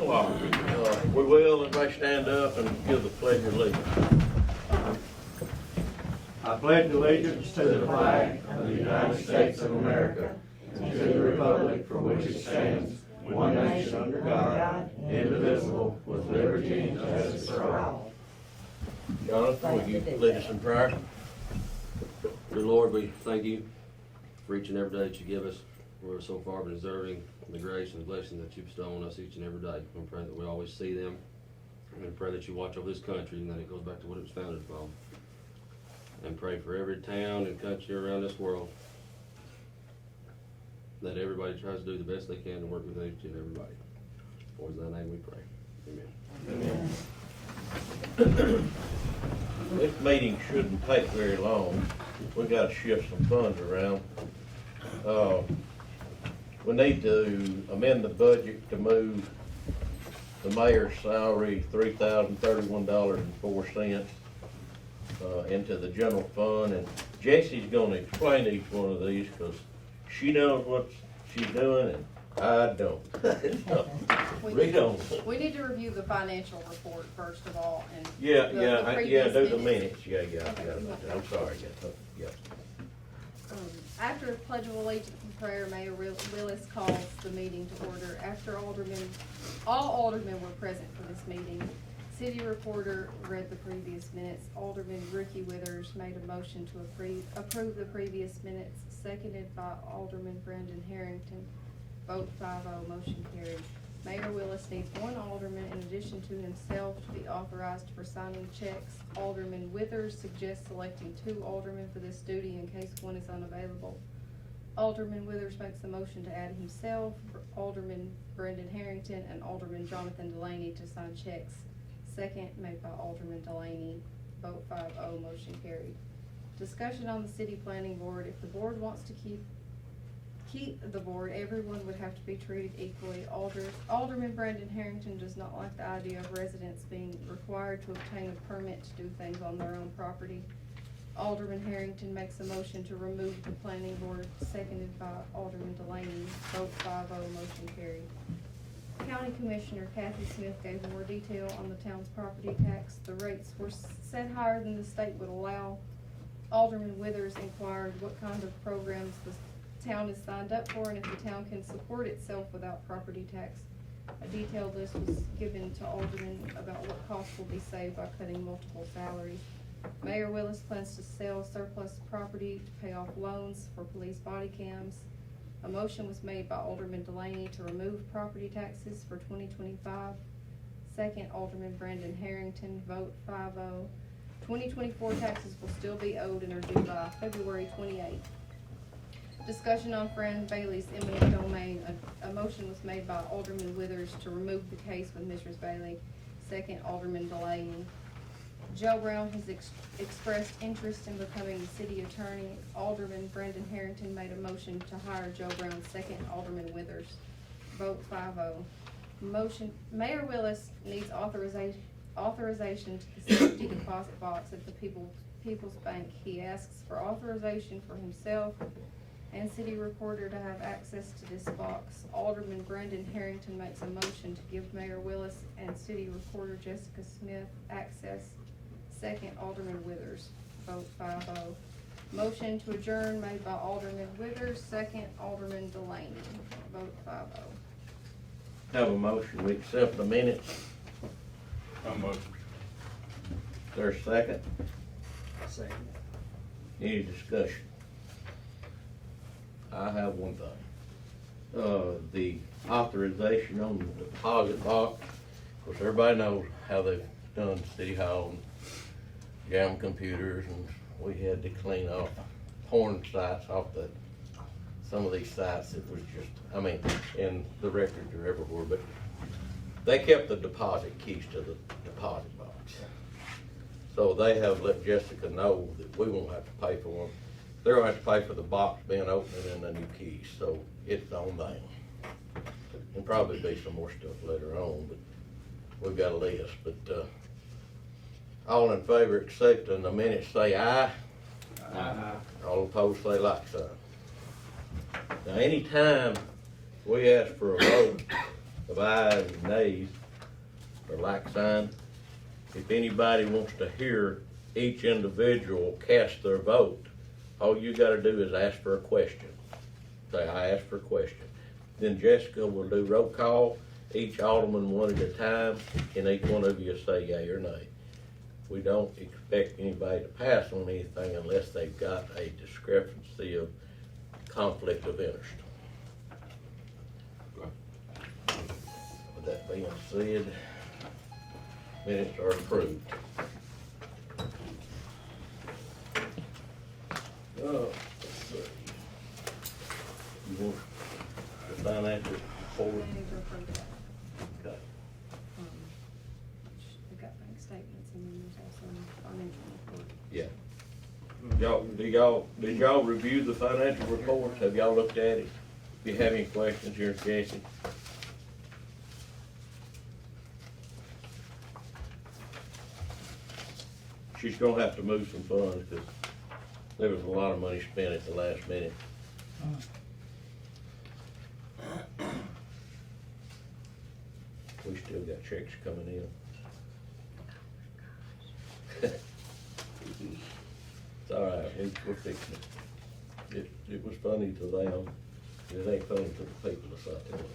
o'clock. We will, everybody stand up and give the pledge of allegiance. I pledge allegiance to the flag of the United States of America and to the republic for which it stands, one nation under God, indivisible, with liberty and justice for all. Jonathan, will you lead us in prayer? Dear Lord, we thank you for each and every day that you give us. We're so far been deserving of the grace and the blessing that you bestow on us each and every day. We pray that we always see them. And we pray that you watch over this country and that it goes back to what it was founded upon. And pray for every town and country around this world, that everybody tries to do the best they can to work with each and everybody. For in thy name we pray. Amen. Amen. This meeting shouldn't take very long. We got to shift some funds around. We need to amend the budget to move the mayor's salary, $3,031.04, into the general fund. And Jesse's going to explain each one of these because she knows what she's doing and I don't. Read on. We need to review the financial report first of all, and Yeah, do the minutes. minutes. Yeah. I'm sorry. Yeah. After the Pledge of Allegiance and prayer, Mayor Willis calls the meeting to order. After all aldermen were present for this meeting. City reporter read the previous minutes. Alderman Ricky Withers made a motion to approve the previous minutes, seconded by Alderman Brendan Harrington. Vote 5-0, motion carried. Mayor Willis needs one alderman in addition to himself to be authorized for signing checks. Alderman Withers suggests selecting 2 aldermen for this duty in case one is unavailable. Alderman Withers makes a motion to add himself, Alderman Brendan Harrington, and Alderman Jonathan Delaney to sign checks. Second made by Alderman Delaney. Vote 5-0, motion carried. Discussion on the city planning board. If the board wants to keep the board, everyone would have to be treated equally. Alderman Brendan Harrington does not like the idea of residents being required to obtain a permit to do things on their own property. Alderman Harrington makes a motion to remove the planning board, seconded by Alderman Delaney. Vote 5-0, motion carried. County Commissioner Kathy Smith gave more detail on the town's property tax. The rates were set higher than the state would allow. Alderman Withers inquired what kind of programs the town is signed up for and if the town can support itself without property tax. A detailed list was given to aldermen about what costs will be saved by cutting multiple salaries. Mayor Willis plans to sell surplus property to pay off loans for police body cams. A motion was made by Alderman Delaney to remove property taxes for 2025. Second, Alderman Brandon Harrington. Vote 5-0. 2024 taxes will still be owed and are due by February 28th. Discussion on Fran Bailey's eminent domain. A motion was made by Alderman Withers to remove the case with Mrs. Bailey. Second, Alderman Delaney. Joe Brown has expressed interest in becoming the city attorney. Alderman Brendan Harrington made a motion to hire Joe Brown. Second, Alderman Withers. Vote 5-0. Motion. Mayor Willis needs authorization to the safety deposit box at the People's Bank. He asks for authorization for himself and city reporter to have access to this box. Alderman Brendan Harrington makes a motion to give Mayor Willis and city reporter Jessica Smith access. Second, Alderman Withers. Vote 5-0. Motion to adjourn made by Alderman Withers. Second, Alderman Delaney. Vote 5-0. Have a motion. We accept the minutes. There's a second. Second. Any discussion? I have one thing. The authorization on the deposit box. Of course, everybody knows how they've done City Hall and jam computers, and we had to clean off porn sites off some of these sites. It was just, and the records are everywhere, but they kept the deposit keys to the deposit box. So they have let Jessica know that we won't have to pay for them. They're gonna have to pay for the box being opened and the new keys, so it's on them. There'll probably be some more stuff later on, but we've got a list. But all in favor of accepting the minutes say aye. Aye. All opposed say like sign. Now anytime we ask for a vote of ayes and nays, or like sign. If anybody wants to hear each individual cast their vote, all you gotta do is ask for a question. Say, I ask for a question. Then Jessica will do roll call, each alderman one at a time, and each one of you say yea or nay. We don't expect anybody to pass on anything unless they've got a discrepancy of conflict of interest. With that being said, minutes are approved. Let's see. You want the financial report? Manager approved that. Okay. We've got bank statements and then there's also a financial report. Yeah. Did y'all review the financial reports? Have y'all looked at it? If you have any questions, here's Jesse. She's gonna have to move some funds, because there was a lot of money spent at the last minute. We still got checks coming in. It's all right, we're fixing it. It was funny to them, it ain't funny to the people of Saltillo.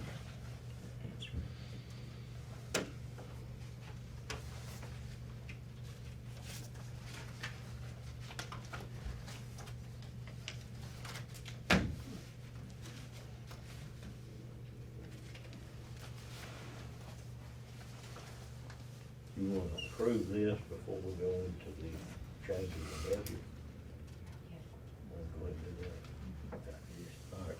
You wanna approve this before we go into the changes in budget? Wanna go ahead and do that? Okay. All right.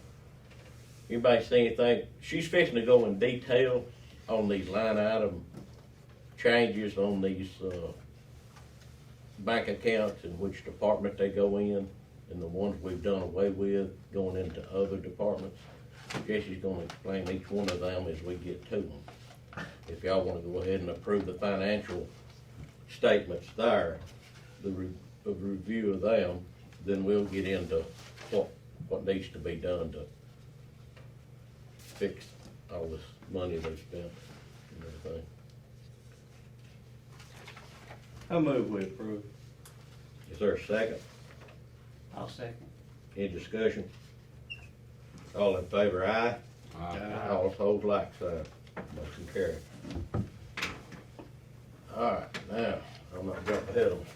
Anybody see anything? She's fixing to go in detail on these line item changes on these, bank accounts and which department they go in, and the ones we've done away with going into other departments. Jesse's gonna explain each one of them as we get to them. If y'all wanna go ahead and approve the financial statements there, the review of them, then we'll get into what needs to be done to fix all this money they spent and everything. I move we approve. Is there a second? I'll second. Any discussion? All in favor, aye? All opposed, like sign. Motion carried. All right, now, I'm not jumping ahead on this.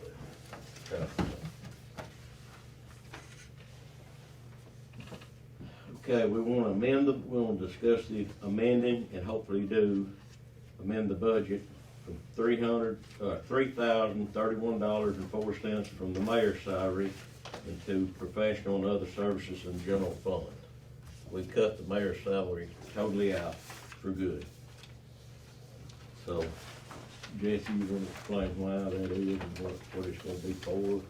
Okay, we wanna discuss the amending and hopefully amend the budget from $3,031.04 from the mayor's salary into professional and other services and general fund. We cut the mayor's salary totally out for good. So, Jesse, you wanna explain why that is and what it's gonna be for?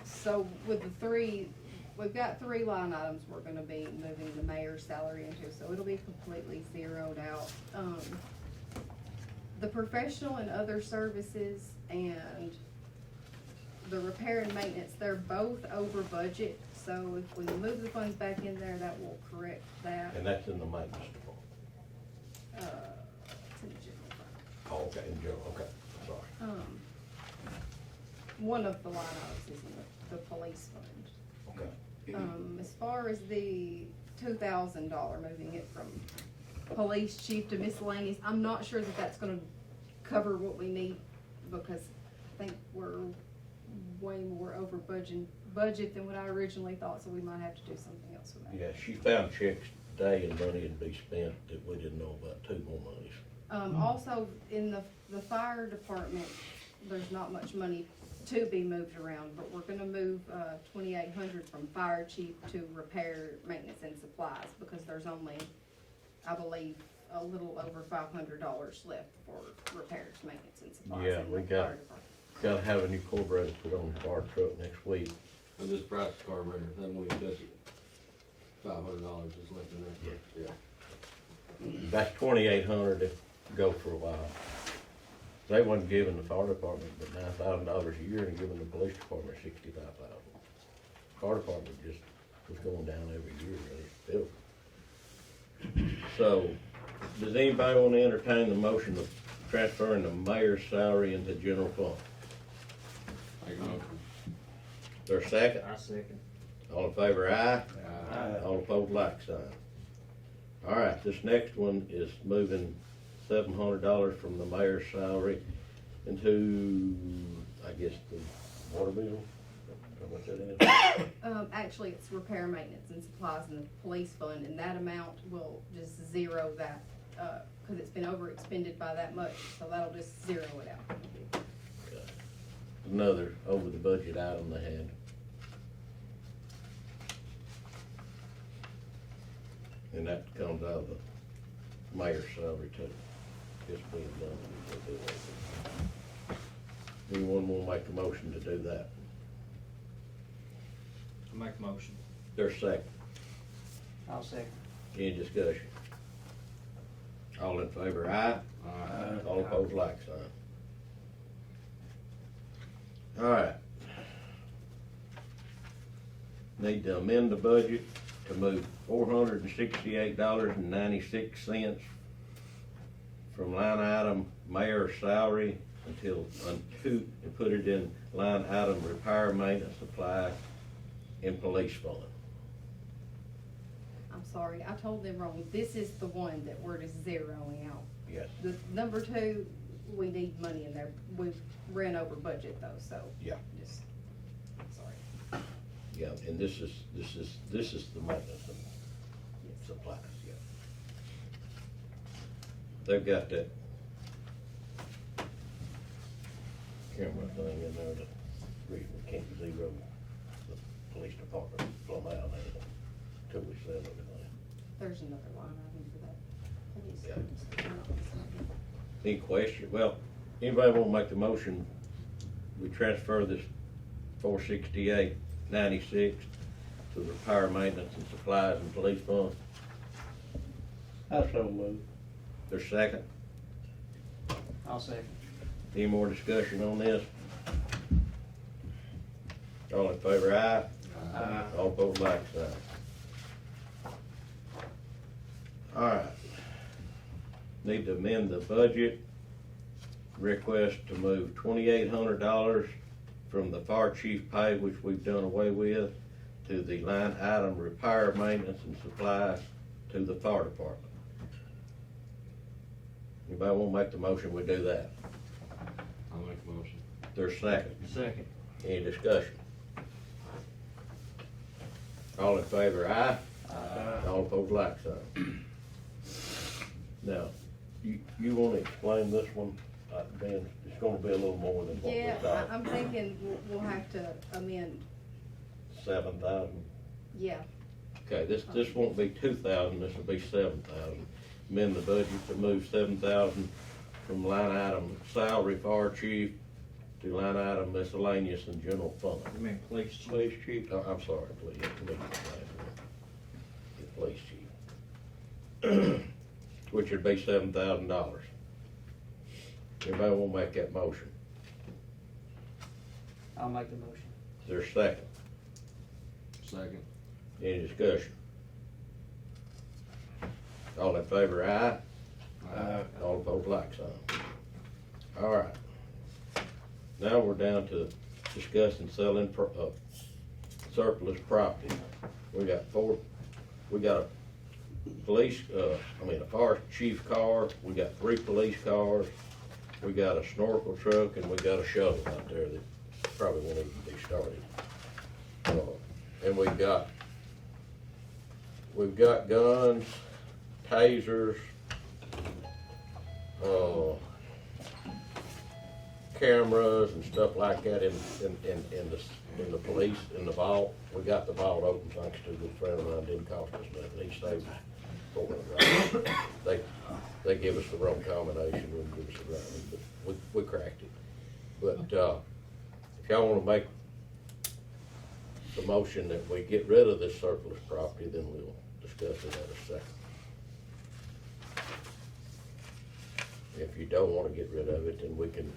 So with the we've got three line items we're gonna be moving the mayor's salary into, so it'll be completely zeroed out. The professional and other services and the repair and maintenance, they're both over budget, so if we move the funds back in there, that will correct that. And that's in the maintenance department. It's in the general fund. Oh, okay, in general, okay, sorry. One of the line items is in the police fund. Okay. As far as the $2,000, moving it from police chief to miscellaneous, I'm not sure that that's gonna cover what we need, because I think we're way more over budget than what I originally thought, so we might have to do something else with that. Yeah, she found checks today and money to be spent that we didn't know about, two more monies. Also, in the fire department, there's not much money to be moved around, but we're gonna move, $2,800 from fire chief to repair, maintenance, and supplies, because there's only, I believe, a little over $500 left for repairs, maintenance, and supplies. Yeah, in we the got- fire department. Gotta have a new carburetor put on the fire truck next week. For this price carburetor, then we touch it. $500 is left in there. Yeah. That's $2,800 to go for a while. They wasn't giving the fire department but $9,000 a year and giving the police department $65,000. Fire department just was going down every year, really, still. So, does anybody want to entertain the motion of transferring the mayor's salary into general fund? Make a motion. There's a second? I second. All in favor, aye? Aye. All opposed, like sign. All right, this next one is moving $700 from the mayor's salary into, I guess, the water bill? How much that is? Actually, it's repair, maintenance, and supplies in the police fund, and that amount will just zero that, cause it's been over expended by that much, so that'll just zero it out. Another over the budget item they had. And that comes out of the mayor's salary too. It's being done. Anyone want to make a motion to do that? Make a motion. There's a second. I'll second. Any discussion? All in favor, aye? Aye. All opposed, like sign. All right. Need to amend the budget to move $468.96 from line item mayor's salary and put it in line item repair, maintenance, supply, and police fund. I'm sorry, I told them wrong. This is the one that we're just zeroing out. Yes. The number two, we need money in there. We've ran over budget though, so. Yeah. Just, sorry. Yeah, and this is the maintenance and supplies, yeah. They've got that camera thing in there, the reason we can't zero the police department plumb out anymore till we sell everything. There's another line item for that. Please. Yeah. Any question? Well, anybody want to make the motion, we transfer this $468.96 to repair, maintenance, and supplies and police fund? I so move. There's a second? I'll second. Any more discussion on this? All in favor, aye? Aye. All opposed, like sign. All right. Need to amend the budget. Request to move $2,800 from the fire chief pay, which we've done away with, to the line item repair, maintenance, and supplies to the fire department. Anybody want to make the motion, we do that? I'll make a motion. There's a second. Second. Any discussion? All in favor, aye? Aye. All opposed, like sign. Now, you wanna explain this one, Ben? It's gonna be a little more than what we Yeah, thought. I'm thinking we'll have to amend, 7,000? yeah. Okay, this won't be 2,000, this will be 7,000. Amend the budget to move 7,000 from line item salary fire chief to line item miscellaneous and general fund. You mean police chief? Police chief, I'm sorry, police chief. Which would be $7,000. Anybody wanna make that motion? I'll make the motion. Is there a second? Second. Any discussion? All in favor, aye? Aye. All opposed, like sign. All right. Now we're down to discussing selling surplus property. We got a police, a fire chief car, we got 3 police cars, we got a snorkel truck, and we got a shovel out there that probably won't even be started. And we've got guns, tasers, cameras and stuff like that in the police, in the vault. We got the vault open thanks to a good friend of mine, didn't cost us nothing, he saved $400. They give us the wrong combination, wouldn't give us the right one, but we cracked it. But, if y'all wanna make the motion that we get rid of this surplus property, then we'll discuss it at a second. If you don't wanna get rid of it, then we can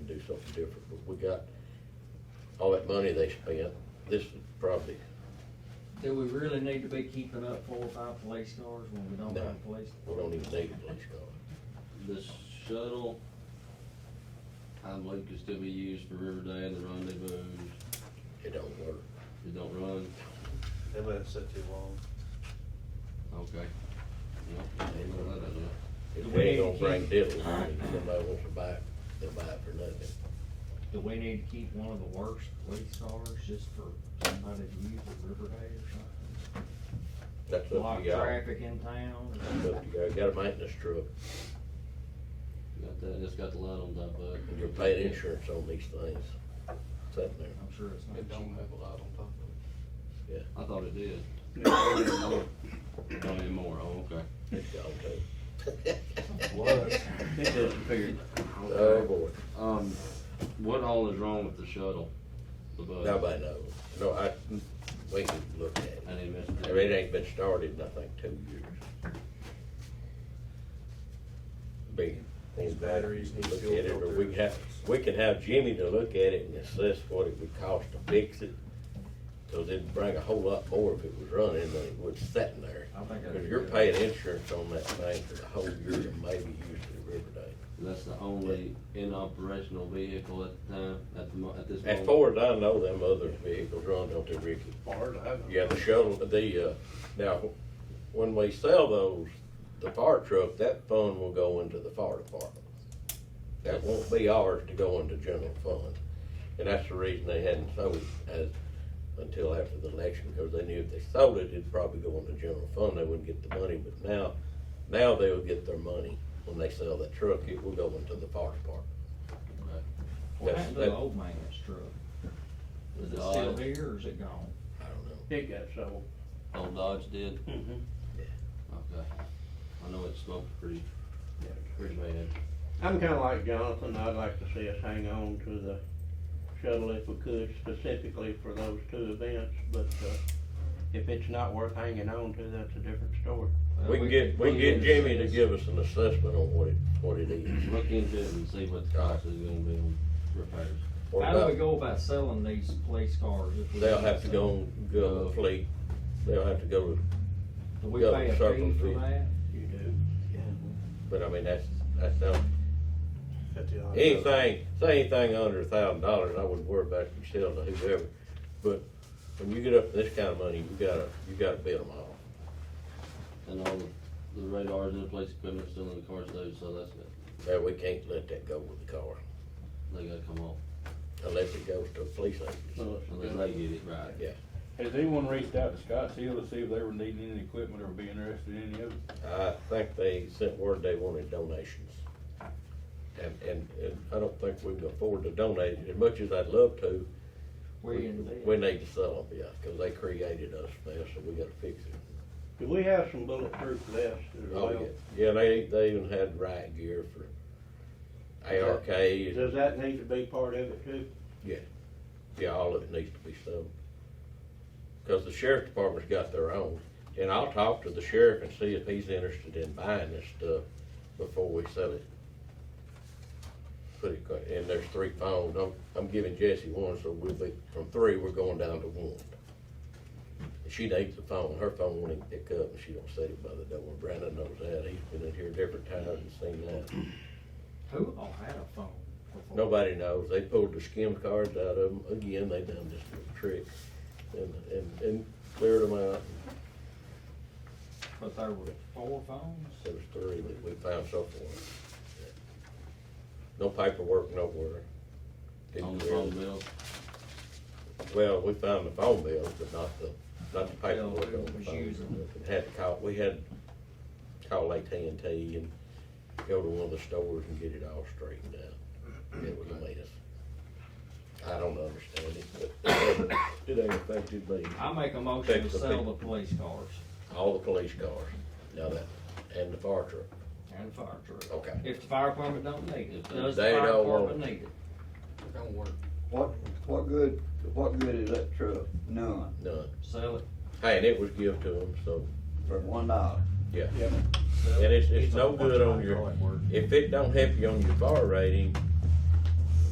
do something different, but we got all that money they spent, this is probably Do we really need to be keeping up 4 or 5 police cars when we don't No. have police? We don't even need a police car. The shuttle, I believe could still be used for Riverdale and the rendezvous. It don't work. It don't run. They let it sit too long. Okay. Yep, I didn't know that, I did. If Do we we ain't need gonna to bring keep- diddles, I mean, somebody wants to buy it, they'll buy it for nothing. Do we need to keep one of the worst police cars just for somebody to use at Riverdale or something? That's up Block to y'all. traffic in town? That's up to y'all. Got a maintenance truck. Got that, it's got the light on top of it. You're paying insurance on these things. Sitting there. I'm sure it's not It don't cheap. have a lot on top of it. I thought it did. No. Not anymore, oh, okay. It's gone too. Was. It doesn't figure. Oh, boy. What all is wrong with the shuttle? The bus? Nobody knows. No, we can look at it. I didn't miss I mean, it ain't been started in, I think, 2 years. Big. These batteries need Look fuel at it, or filters. we can have Jimmy to look at it and assess what it would cost to fix it. Cause it'd bring a whole lot more if it was running than it would sitting there. I think that'd Cause be you're good. paying insurance on that thing for the whole year and maybe use it at Riverdale. That's the only in-operational vehicle at the time, at this moment? As far as I know, them other vehicles run, don't they, Ricky? Far as I know. Yeah, the shuttle, now, when we sell those, the fire truck, that fund will go into the fire department. That won't be ours to go into general fund. And that's the reason they hadn't sold it until after the election, because they knew if they sold it, it'd probably go into general fund, they wouldn't get the money, but now they'll get their money. When they sell that truck, it will go into the fire department. What happened to the That- old maintenance truck? Is it Dodge. still here or is it gone? I don't know. It got sold. Old Dodge did? Mm-hmm. Okay. I know it smoked pretty bad. I'm kinda like Jonathan, I'd like to see us hang on to the shuttle if we could, specifically for those 2 events, but, if it's not worth hanging on to, that's a different story. We can get Jimmy to give us an assessment on what it is. Look into it and see what the cost is gonna be on repairs. What How do we about- go about selling these police cars? If we They'll don't have to sell go them? on government fleet, they'll have to go to, Do we go pay a circle fee for fee. that? You do. but I mean, that's $50. anything under $1,000, I wouldn't worry about it yourself or whoever. But when you get up to this kind of money, you gotta bid them all. And all the radars and the police equipment still in the cars too, so that's good. Yeah, we can't let that go with the car, They gotta come off, unless it goes to a police agency. unless they get it right. Yeah, Has anyone reached out to Scotts Hill to see if they were needing any equipment or be interested in any of it? I think they sent word they wanted donations. And I don't think we can afford to donate, as much as I'd love to. We indeed. We need to sell them, yeah, cause they created us mess, so we gotta fix it. Do we have some bulletproof vests as Oh, well? yeah, they even had riot gear for ARK. Does that need to be part of it too? Yeah, all of it needs to be sold. Cause the sheriff department's got their own, and I'll talk to the sheriff and see if he's interested in buying this stuff before we sell it. And there's 3 phones, I'm giving Jessie one, so we'll be, from 3, we're going down to 1. She needs the phone, her phone won't even pick up, and she don't set it by the door. Brandon knows that, he's been in here different times and seen that. Who all had a phone before? Nobody knows, they pulled the skim cards out of them, again, they done this little trick, and cleared them out. But there were 4 phones? There was 3 that we found so far. No paperwork nowhere. On the phone bill, Well, we found the phone bills, but not the paperwork Bill on the was phone. using. We had to call AT&T and go to one of the stores and get it all straightened out. It was a mess. I don't understand it, but it ain't affected me. I make a motion to Fix the sell people. the police cars All the police cars, now that, and the fire truck. and the fire truck. Okay. If the fire department don't need it, does the They fire don't want department need it? don't work. What good is that truck? None, None. Sell it. Hey, and it was given to them, so, for $1. yeah. Sell And it. it's no a good on bunch of your, hydraulic work. if it don't help you on your fire rating,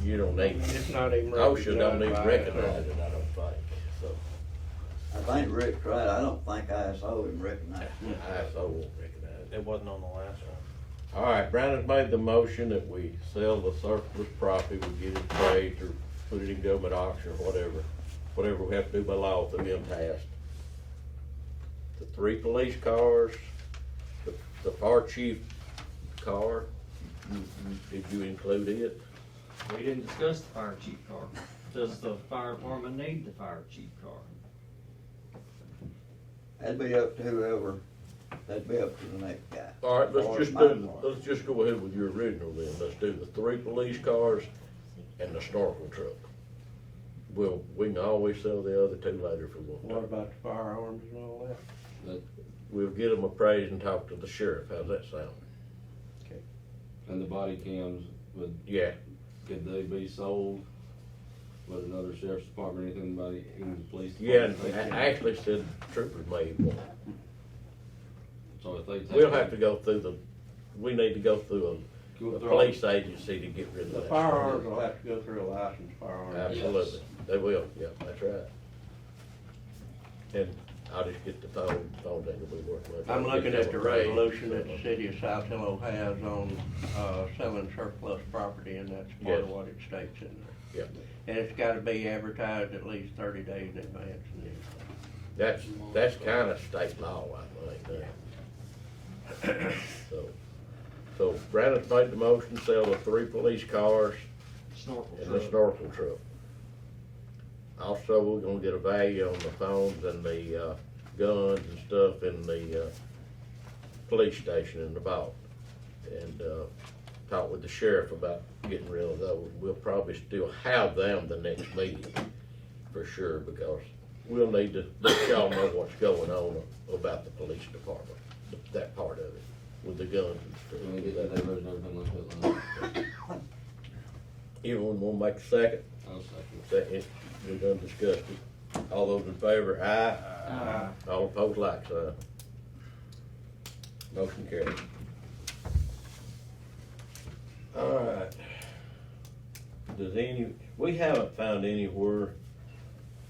you don't need it. It's not even OSHA don't even recognized by- recognize it, I don't think, so. I think Rick's right, I don't think ISO even recognized it. ISO won't recognize it. It wasn't on the last one. All right, Brandon's made the motion that we sell the surplus property, we get it appraised or put it in government auction or whatever we have to do by law through impasse. The 3 police cars, the fire chief car, did you include it? We didn't discuss the fire chief car. Does the fire department need the fire chief car? That'd be up to whoever, that'd be up to the next guy. All right, Or let's just go ahead with your original then. Let's do the 3 police cars and the snorkel truck. We can always sell the other 2 later if we want What to. about the firearms and all that? But, We'll get them appraised and talk to the sheriff. How's that sound? and the body cams, Yeah, could they be sold with another sheriff's department, anything, anybody in the police yeah, department? and actually said troopers made one. So if they take. We'll have to go through we need to go through Go a through police agency to get rid of The that. firearms will have to go through a licensed firearm. Absolutely, they will, yeah, that's right. And I'll just get the phone thing that we work with. I'm looking at the Appraised, resolution that the so- city of Saltillo has on, selling surplus property, and that's part of Yes. what it states in Yeah, there. And it's gotta be advertised at least 30 days in advance. that's kinda state law, I think, now. So Brandon's made the motion, sell the 3 police cars Snorkel and the truck. snorkel truck. Also, we're gonna get a value on the phones and the, guns and stuff in the, police station in the vault. And, talk with the sheriff about getting rid of those. We'll probably still have them the next meeting, for sure, because we'll need to let y'all know what's going on about the police department, that part of it, with the guns When and we get stuff. that neighbors and everything like that, Anyone wanna make a second? I'll second. Second, we done discussed it. All those in favor, aye? Aye. All opposed, like sign. Motion carried. All right. We haven't found anywhere,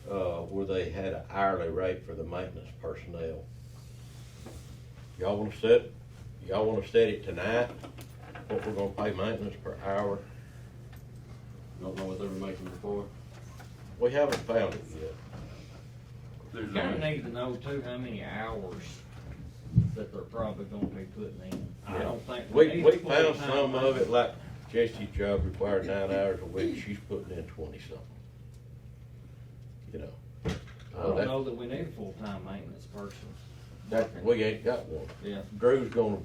where they had an hourly rate for the maintenance personnel. Y'all wanna set it tonight, what we're gonna pay maintenance per hour? Don't know what they were making before. We haven't found it yet. You kinda need to know too how many hours that they're probably gonna be putting in. I don't think. We need found full-time some of it, maintenance. like Jesse's job required 9 hours a week, she's putting in 20-something. You know. I don't know that we need a full-time maintenance person. We ain't got one. Yeah. Drew's he's gonna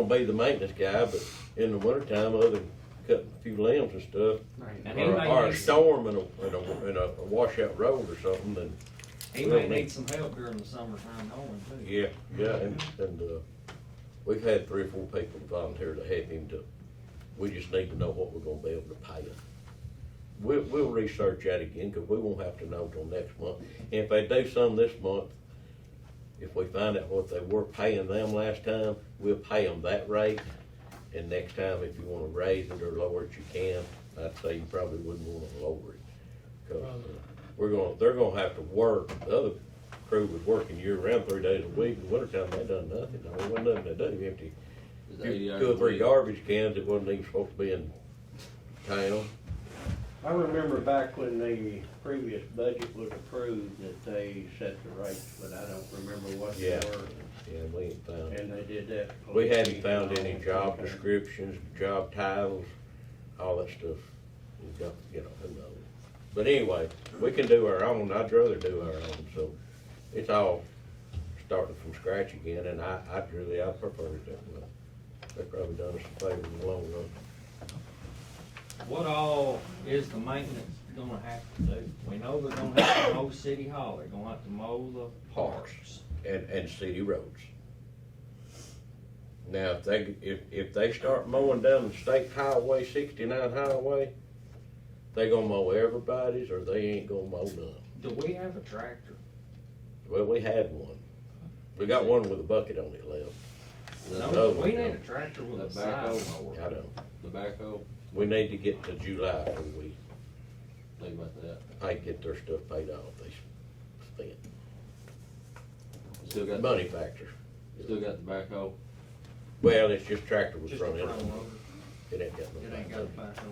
be the maintenance guy, but in the wintertime, other than cutting a few limbs and stuff, And he or may a need, storm in a washout road or something, then, he may need some help during the summertime mowing too. yeah, and, we've had 3 or 4 people volunteer to help him we just need to know what we're gonna be able to pay them. We'll research that again, cause we won't have to know till next month. And if they do some this month, if we find out what they were paying them last time, we'll pay them that rate. And next time, if you wanna raise it or lower it, you can. I'd say you probably wouldn't wanna lower it. Cause they're gonna have to work, the other crew was working year-round 3 days a week. In the wintertime, they done nothing. There wasn't nothing to do, empty Is it 80 hours 2 or a 3 week? garbage cans that wasn't even supposed to be in town. I remember back when the previous budget was approved that they set the rates, but I don't remember what they Yeah. were. Yeah, we ain't found. And they did that. We hadn't found any job descriptions, job titles, all that stuff. We've got, who knows. But anyway, we can do our own. I'd rather do our own, so it's all starting from scratch again, and I prefer it that way. They probably done us a favor in the long run. What all is the maintenance gonna have to do? We know they're gonna have to mow City Hall, they're gonna have to mow the parks. And city roads. Now, if they start mowing down the state highway, 69 highway, they gonna mow everybody's, or they ain't gonna mow none. Do we have a tractor? Well, we had one. We got one with a bucket on it left. No, No, we no. need a tractor with a That side backhoe? mower. I know. The backhoe, We need to get to July before think about that. I get their stuff paid off, they spent. Still got, money factor. still got the backhoe? Well, it's just tractor with Just a front end. front loader. It ain't got no It ain't back got a end. back on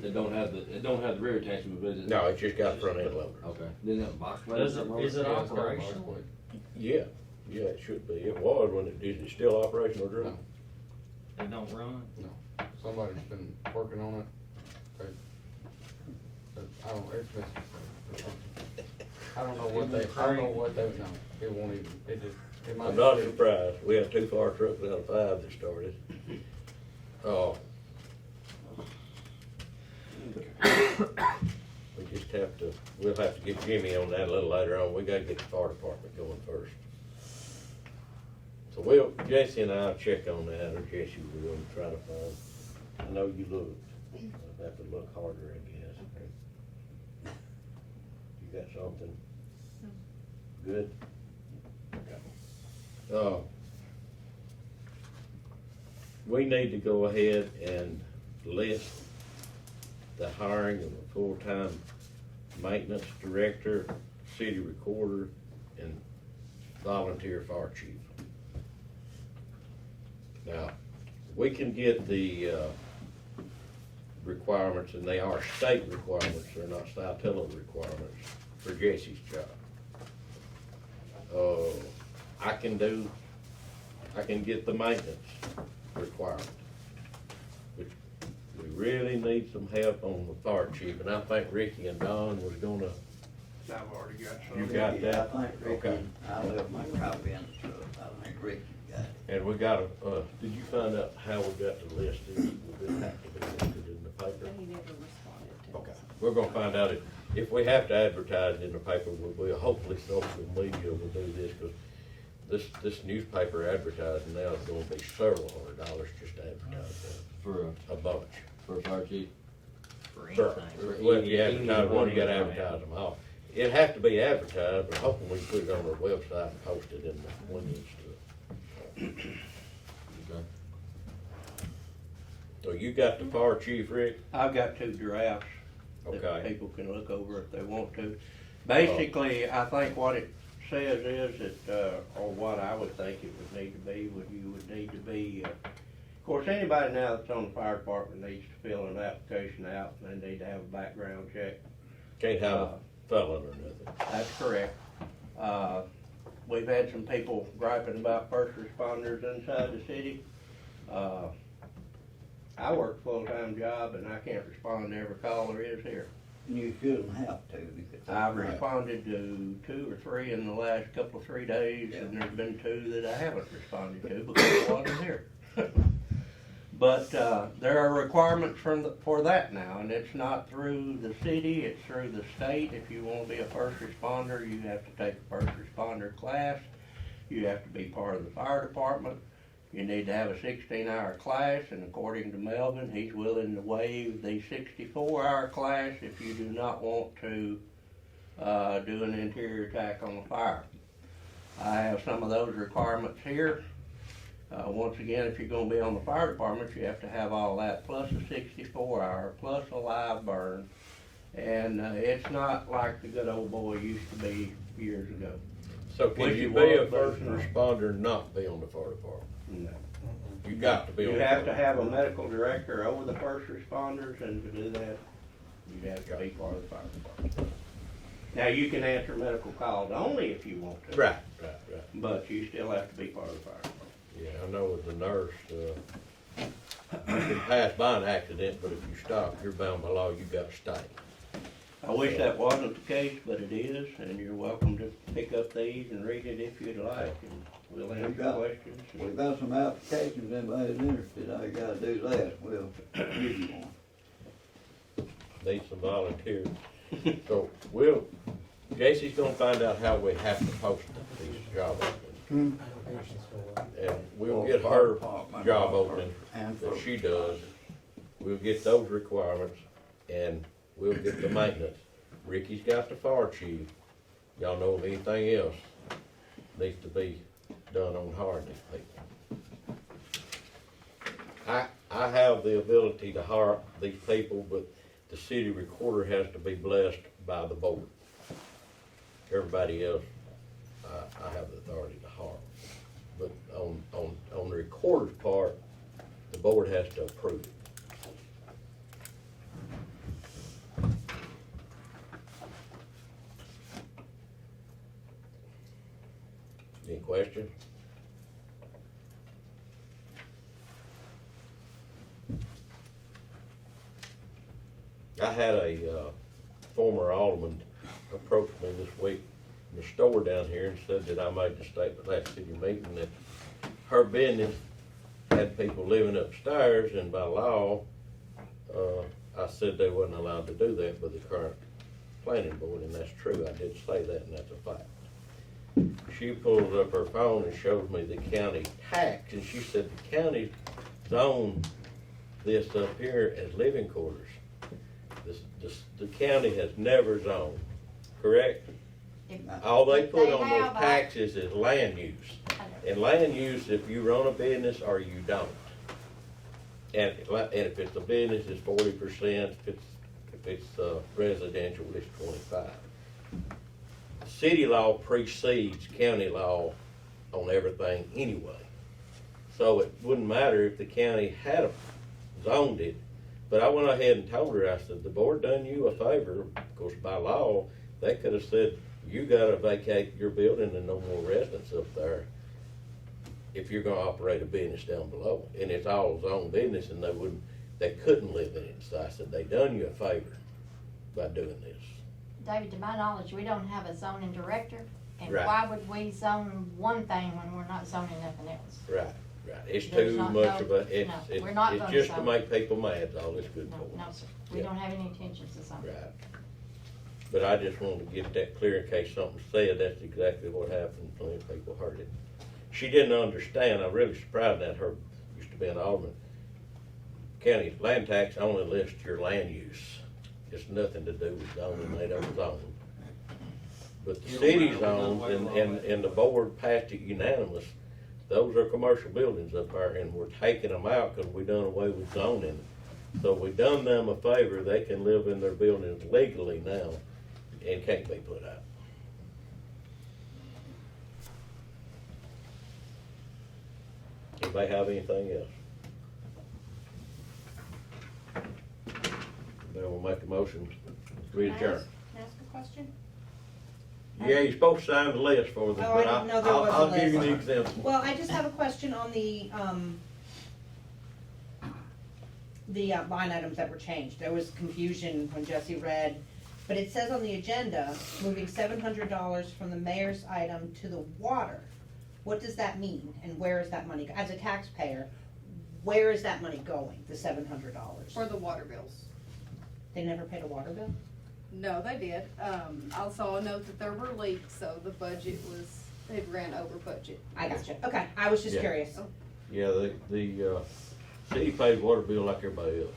It don't have the rear attachment, but is it? No, it's just got a front end loader. Okay. Then that box plate. Does it- is it Yeah, it's got a box operational? plate. Yeah, yeah, it should be. It was when is it still operational, Drew? No. it. They don't run. No, somebody's been working on it. I don't, it's been, I don't know what they, no, it won't even, it just, it might. I'm not surprised. We have 2 fire trucks out of 5 that started. Oh. We just have to, we'll have to get Jimmy on that a little later on. We gotta get the fire department going first. So Jesse and I'll check on that, or Jesse will try to find, I know you looked. I'll have to look harder, I guess. You got something? Good? We need to go ahead and list the hiring of a full-time maintenance director, city recorder, and volunteer fire chief. Now, we can get the requirements, and they are state requirements, they're not Saltillo requirements for Jesse's job. I can get the maintenance requirement. Which we really need some help on the fire chief, and I think Ricky and Don was gonna, I've already got some. you got Yeah, that? I think Ricky, Okay. I left my copy in the truck, I think Ricky got it. And we got did you find out how we got to list this? Will it have to be listed in the paper? But he never responded to Okay, us. we're gonna find out if we have to advertise it in the paper, we'll hopefully social media will do this, because this newspaper advertising now is gonna be several $100 just to advertise For a bunch. a fire chief. For Sure. anything. Well, if you advertise one, you gotta advertise them all. It'd have to be advertised, but hopefully we can put it on our website and post it in the links to it. Okay. So you got the fire chief, Rick? I've got 2 drafts Okay. that people can look over if they want to. Basically, I think what it says is that, or what I would think it would need to be, you would need to be, of course, anybody now that's on the fire department needs to fill an application out, and they need to have a background check. Can't have a felon or nothing. That's correct. We've had some people griping about first responders inside the city. I work a full-time job and I can't respond to every call there is here. You shouldn't have to. because I've that's right. responded to 2 or 3 in the last couple of 3 days, and there's been 2 that I haven't responded to because I wasn't here. But there are requirements for that now, and it's not through the city, it's through the state. If you want to be a first responder, you have to take a first responder class. You have to be part of the fire department. You need to have a 16-hour class, and according to Melvin, he's willing to waive the 64-hour class if you do not want to do an interior attack on the fire. I have some of those requirements here. Once again, if you're gonna be on the fire department, you have to have all that, plus a 64-hour, plus a live burn. And it's not like the good old boy used to be years ago. So can Wish you it be a was, but first it's not. responder and not be on the fire department? No. You got to be on You the have to fire have a medical director over the first responders, and to do that, you have to be part of the fire department. Now, you can answer medical calls only if you want to. Right. But you still have to be part of the fire department. Yeah, I know as a nurse, you can pass by an accident, but if you stop, you're bound by law, you got to stay. I wish that wasn't the case, but it is, and you're welcome to pick up these and read it if you'd like, and we'll answer questions. We've got some applications, anybody's interested, all you gotta do that, we'll give you one. Need some volunteers. So Jesse's gonna find out how we have to post these job openings. And we'll get her job opening And that for, she does. We'll get those requirements, and we'll get the maintenance. Ricky's got the fire chief. Y'all know of anything else needs to be done on hiring these people. I have the ability to hire these people, but the city recorder has to be blessed by the board. Everybody else, I have the authority to on the recorder's part, the board has to approve it. Any questions? I had a former alderman approach me this week in the store down here and said that I made the statement last city meeting that her business had people living upstairs, and by law, I said they wasn't allowed to do that with the current planning board, and that's true. I did say that, and that's a fact. She pulls up her phone and shows me the county tax, and she said the county zoned this up here as living quarters. The county has never zoned, correct? All they If put they on those have, taxes is land use. And land use, if you run a business or you don't. And if it's a business, it's 40%, if it's residential, it's 25. City law precedes county law on everything anyway. So it wouldn't matter if the county had zoned it, but I went ahead and told her, I said, the board done you a favor, of course, by law, they could have said, you gotta vacate your building and no more residents up there if you're gonna operate a business down below. And it's all zone business, and they couldn't live in it. So I said, they done you a favor by doing this. David, to my knowledge, we don't have a zoning director, and Right. why would we zone one thing when we're not zoning nothing else? Right. It's There's too not- much no, of a, no, we're not it's gonna just to zone. make people mad, that's all it's good No, for. no, sir, we Yeah. don't have any intentions of zoning. Right. But I just wanted to get that clear in case something said, that's exactly what happened, plenty of people heard it. She didn't understand, I'm really surprised that her, used to be an alderman. County land tax only lists your land use, it's nothing to do with zoning, they don't zone. But the Yeah, city well, zones, well, and the board passed it unanimous, those are commercial buildings up there, and we're taking them out because we done away with zoning. So we done them a favor, they can live in their buildings legally now, and can't be put out. Anybody have anything else? Then we'll make a motion, we adjourn. Can I ask a question? Yeah, you're supposed to sign the list for them, Oh, but I didn't know there was a I'll give you the list. exemption. Well, I just have a question on the line items that were changed. There was confusion when Jesse read, but it says on the agenda, moving $700 from the mayor's item to the water. What does that mean, and where is that money, as a taxpayer, where is that money going, the $700? For the water bills. They never paid a water bill? No, they did. I saw a note that there were leaks, so the budget was, it ran over budget. I gotcha, okay, I was just Yeah. curious. Yeah, the city pays water bill like everybody else.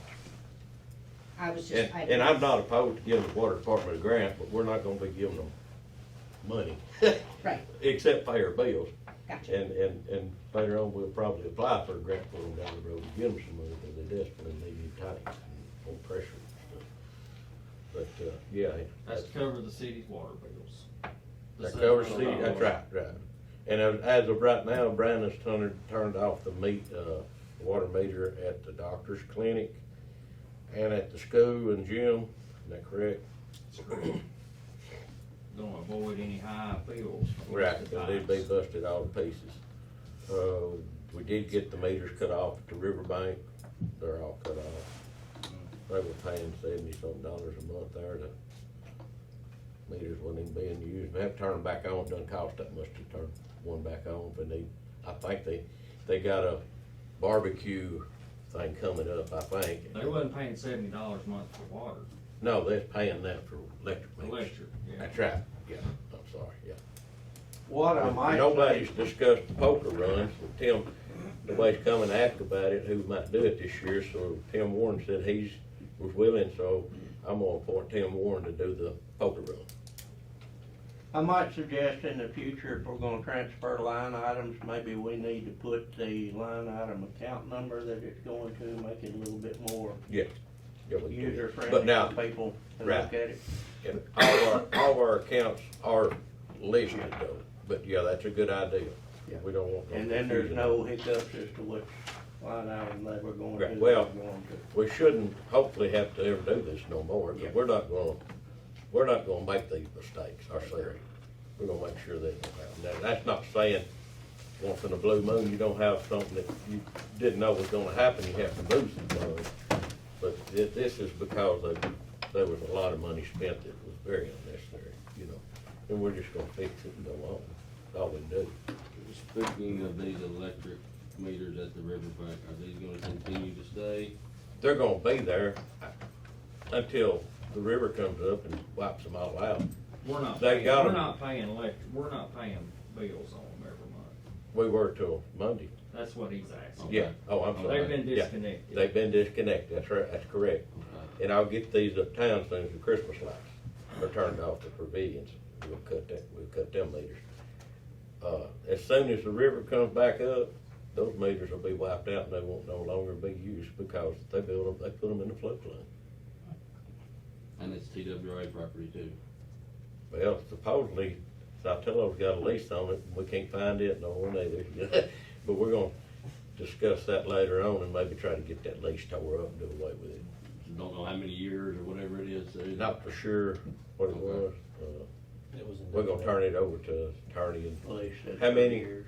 I was just, And I'm not opposed to giving the water department a grant, but we're not gonna be giving them money, Right, except pay our bills. gotcha. And later on, we'll probably apply for a grant for them down the road and give them some money, because they desperately need new tanks and more pressure and stuff. But, yeah. That's to cover the city's water bills. The That covers the city, $700. that's right. And as of right now, Brandon's turned off the water meter at the doctor's clinic and at the school and gym, is that correct? Gonna avoid any high bills. Right, because they'd be busted all to pieces. We did get the meters cut off at the riverbank, they're all cut off. They were paying $70-something a month there, the meters wasn't even being used. They have to turn them back on, it doesn't cost that much to turn one back on if they need. I think they got a barbecue thing coming up, I think. They wasn't paying $70 a month for water, No, they're paying that for electric meters. electric, yeah. That's right, yeah, I'm sorry, yeah. What I might say, Nobody's discussed the poker runs, but Tim, nobody's come and asked about it, who might do it this year, so Tim Warren said he was willing, so I'm gonna appoint Tim Warren to do the poker run. I might suggest in the future, if we're gonna transfer line items, maybe we need to put the line item account number that it's going to, make it a little bit more Yeah, we do. user But friendly now, for people to right. look at it. and all of our accounts are listed though, but yeah, that's a good idea. Yeah. We don't want. And then there's no hiccups as to which line item they were going to. Right, well, they were going to. We shouldn't hopefully have to ever do this no more, Yeah. but we're not gonna make these mistakes ourselves. We're gonna make sure that don't happen. Now, that's not saying once in a blue moon, you don't have something that you didn't know was gonna happen, you have to lose some money. But this is because there was a lot of money spent that was very unnecessary, you know, and we're just gonna fix it and go on, that's all we do. Speaking of these electric meters at the riverbank, are these gonna continue to stay? They're gonna be there until the river comes up and wipes them all out. We're not They paying, got we're 'em. not paying we're not paying bills on them every month. We were till Monday. That's what he's asking. Yeah, oh, I'm sorry. They've been Yeah. disconnected. They've been disconnected, that's right, that's correct. Okay. And I'll get these uptown soon as the Christmas lights are turned off, the pavilions, we'll cut them meters. As soon as the river comes back up, those meters will be wiped out and they won't no longer be used because they put them in the floodplain. And it's TWA property too. Well, supposedly, Saltillo's got a lease on it, and we can't find it, no one either. But we're gonna discuss that later on and maybe try to get that lease tore up and do away with it. Don't know how many years or whatever it is. Not for sure what it Okay. was. It was We're gonna turn it over to attorney and, Police said How many? 30 years.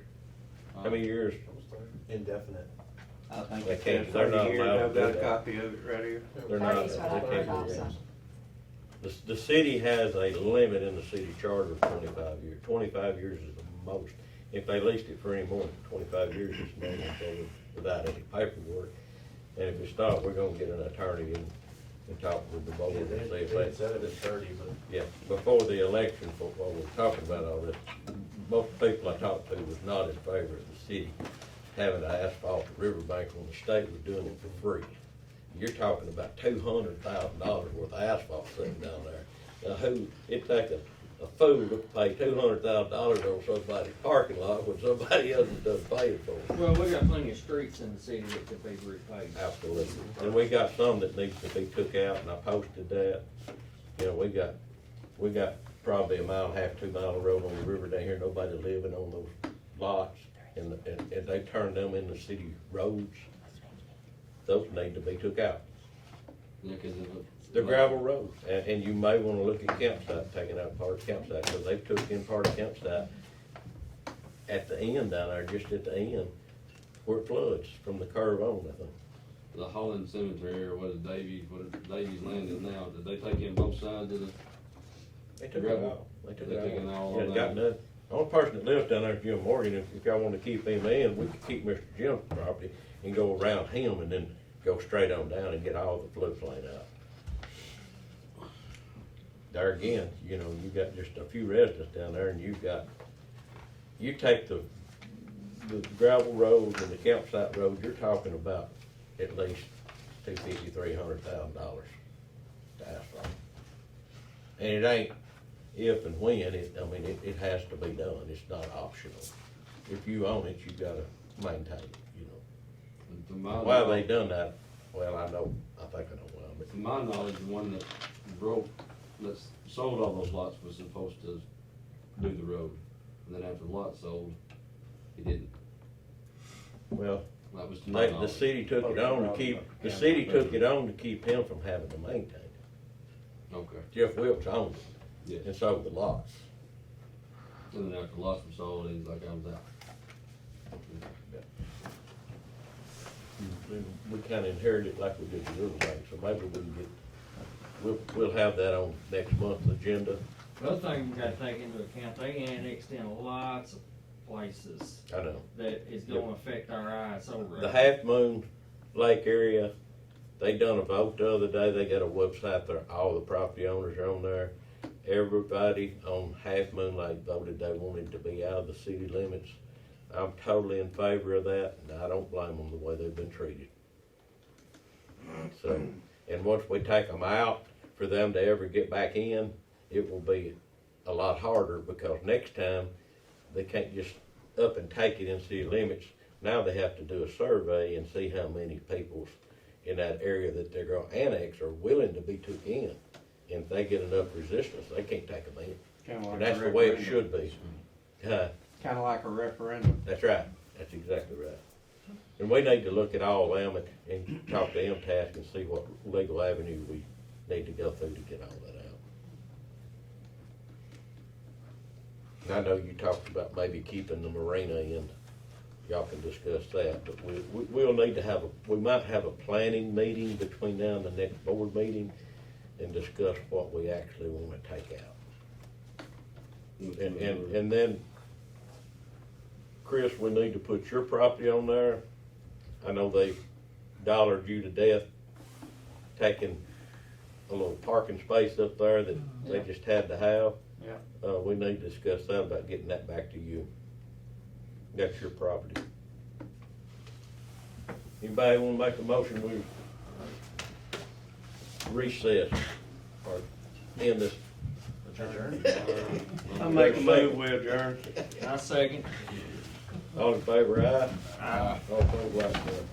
how many years? indefinite. I think They it's can't, Said they're 30 not years. allowed I've to got do a that. copy of it right here. They're not, Thirty's they what I can't heard do also. that. The city has a limit in the city charter of 25 years. 25 years is the most. If they leased it for any more than 25 years, it's normal, so without any paperwork. And if it's not, we're gonna get an attorney and talk with the board and see if They they, said it at 30, but yeah, before the election, while we're talking about all this, most people I talked to was not in favor of the city having to asphalt the riverbank when the state was doing it for free. You're talking about $200,000 worth of asphalt sitting down there. Now it'd take a fool to pay $200,000 on somebody's parking lot when somebody else has done paid for it. Well, we got plenty of streets in the city that could be repaid. Absolutely. And we got some that needs to be took out, and I posted that. You know, we got probably a mile and a half, 2 mile of road on the river down here, nobody living on those lots, and they turned them into city roads. Those need to be took out. Yeah, 'cause They're gravel roads, and you may wanna look at campsite, taking out part of campsite, cause they took in part of campsite at the end down there, just at the end, where it floods from the curve on, I think. the Holland Cemetery or what is Davies Land is now, did they take in both sides of the? They took it Gravel? all. They took They it took it all all. Yeah, down. got none. The only person that lives down there is Jim Morgan. If y'all wanna keep him in, we could keep Mr. Jim's property and go around him and then go straight on down and get all the floodplain out. There again, you know, you got just a few residents down there and you take the gravel roads and the campsite roads, you're talking about at least $250,000, $300,000 to asphalt. And it ain't if and when, it has to be done, it's not optional. If you own it, you gotta maintain it, you know. To my Why knowledge- they done that, well, I think I know why, but To my knowledge, the one that that sold all those lots was supposed to do the road. And then after the lot sold, he didn't. well, That was to my the knowledge. city took it on to keep him from having to maintain it. Okay, Jeff Wilkes owned it yes. and sold the lots. And then after the lots were sold, he's like, I was out. We kinda inherited it like we did the little thing, so maybe we can we'll have that on next month's agenda. The other thing we gotta take into account, they annexed in lots of places I know. that is gonna affect our ISO rate. The Half Moon Lake area, they done a vote the other day, they got a website there, all the property owners are on there. Everybody on Half Moon Lake voted they wanted to be out of the city limits. I'm totally in favor of that, and I don't blame them the way they've been treated. So, and once we take them out, for them to ever get back in, it will be a lot harder, because next time, they can't just up and take it in city limits. Now they have to do a survey and see how many people's in that area that they're gonna annex are willing to be took in. And if they get enough resistance, they can't take them in. Kinda like And that's the the way it referendum. should be. kinda like a referendum. That's right, that's exactly right. And we need to look at all of them and talk to MTASC and see what legal avenue we need to go through to get all that out. And I know you talked about maybe keeping the marina in, y'all can discuss that, but we'll need to have we might have a planning meeting between now and the next board meeting and discuss what we actually wanna take out. And then, Chris, we need to put your property on there. I know they dollared you to death taking a little parking space up there that they just had to have. Yeah. We need to discuss that about getting that back to you. That's your property. Anybody wanna make a motion, we recess or end this? I make a move, we adjourn. I second. All in favor, aye? Aye. All opposed, like sign.